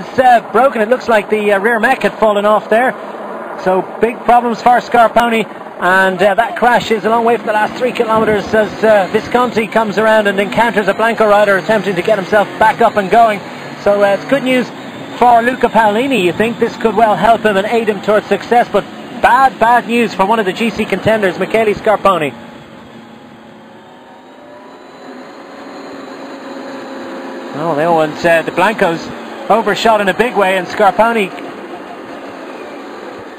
is broken. It looks like the rear mech had fallen off there. So big problems for Scarponi. And that crash is a long way for the last 3 kilometres as Visconti comes around and encounters a Blanco rider attempting to get himself back up and going. So it's good news for Luca Paolini. You think this could well help him and aid him towards success, but bad news for one of the GC contenders, Michele Scarponi. Oh, the Blancos overshot in a big way, and Scarponi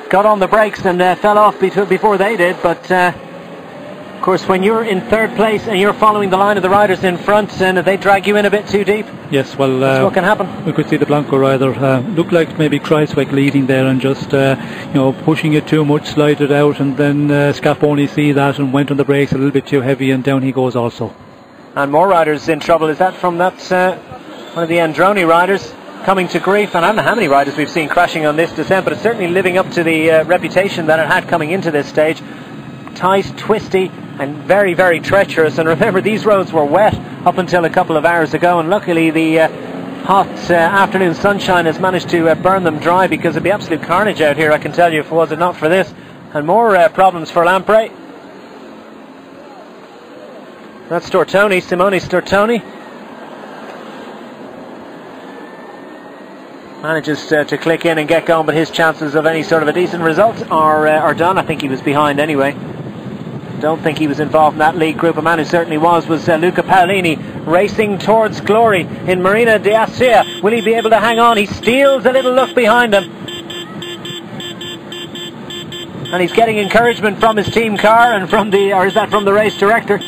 got on the brakes and fell off before they did. But of course, when you're in third place and you're following the line of the riders in front, and they drag you in a bit too deep, yes, well, that's what can happen. We could see the Blanco rider look like maybe Kreisweg leading there and just pushing it too much, slide it out, and then Scarponi see that and went on the brakes a little bit too heavy, and down he goes also. And more riders in trouble. Is that from that one of the Androni riders coming to grief? And I don't know how many riders we've seen crashing on this descent, but it's certainly living up to the reputation that it had coming into this stage. Tight, twisty, and very, very treacherous. And remember, these roads were wet up until a couple of hours ago, and luckily the hot afternoon sunshine has managed to burn them dry, because it'd be absolute carnage out here, I can tell you, if it was not for this. And more problems for Lampre. That's Stortoni, Simone Stortoni. Manages to click in and get going, but his chances of any sort of a decent result are done. I think he was behind anyway. Don't think he was involved in that lead group. A man who certainly was Luca Paolini, racing towards glory in Marina di Assia. Will he be able to hang on? He steals a little look behind him, and he's getting encouragement from his team car and from the, or is that from the race director?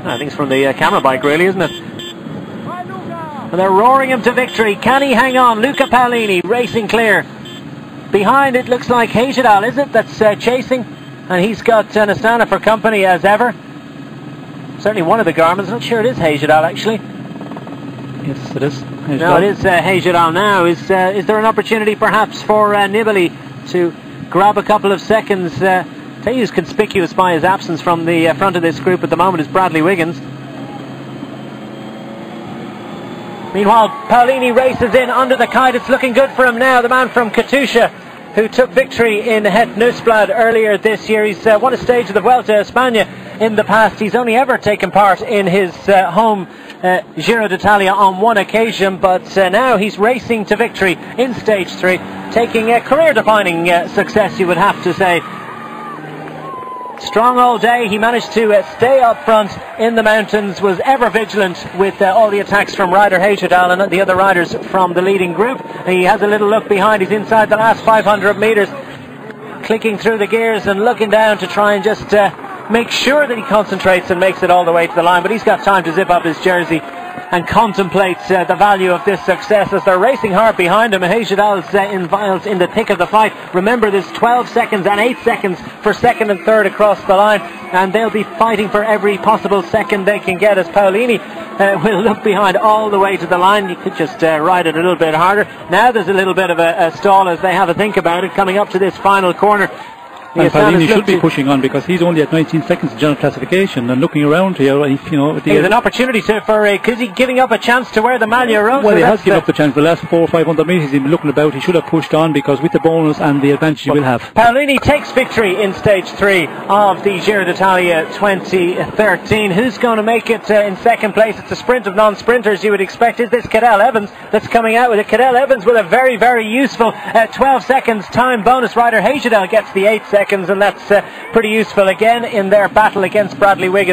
I think it's from the camera bike, really, isn't it? And they're roaring him to victory. Can he hang on? Luca Paolini racing clear. Behind it looks like Hejidal, is it, that's chasing? And he's got Nastana for company as ever. Certainly one of the Garmins. Not sure it is Hejidal, actually. Yes, it is Hejidal. No, it is Hejidal now. Is there an opportunity perhaps for Nibali to grab a couple of seconds? Tell you who's conspicuous by his absence from the front of this group at the moment is Bradley Wiggins. Meanwhile, Paolini races in under the kite. It's looking good for him now. The man from Katusha, who took victory in Het Nieuwsblad earlier this year. He's won a stage of the Vuelta a España in the past. He's only ever taken part in his home Giro d'Italia on one occasion, but now he's racing to victory in stage 3, taking a career-defining success, you would have to say. Strong all day. He managed to stay up front in the mountains, was ever vigilant with all the attacks from rider Hejidal and the other riders from the leading group. He has a little look behind. He's inside the last 500 metres, clicking through the gears and looking down to try and just make sure that he concentrates and makes it all the way to the line. But he's got time to zip up his jersey and contemplates the value of this success as they're racing hard behind him. And Hejidal's involved in the thick of the fight. Remember, there's 12 seconds and 8 seconds for second and third across the line, and they'll be fighting for every possible second they can get, as Paolini will look behind all the way to the line. You could just ride it a little bit harder. Now there's a little bit of a stall as they have a think about it, coming up to this final corner. And Paolini should be pushing on, because he's only at 19 seconds in general classification, and looking around here, there's an opportunity for is he giving up a chance to wear the Maglia Rosa? Well, he has given up the chance. For the last 400 or 500 metres he's been looking about. He should have pushed on, because with the bonus and the advantage he will have. Paolini takes victory in stage 3 of the Giro d'Italia 2013. Who's going to make it in second place? It's a sprint of non-sprinters, you would expect. Is this Cadel Evans that's coming out with it? Cadel Evans with a very, very useful 12 seconds time bonus. Rider Hejidal gets the 8 seconds, and that's pretty useful again in their battle against Bradley Wiggins.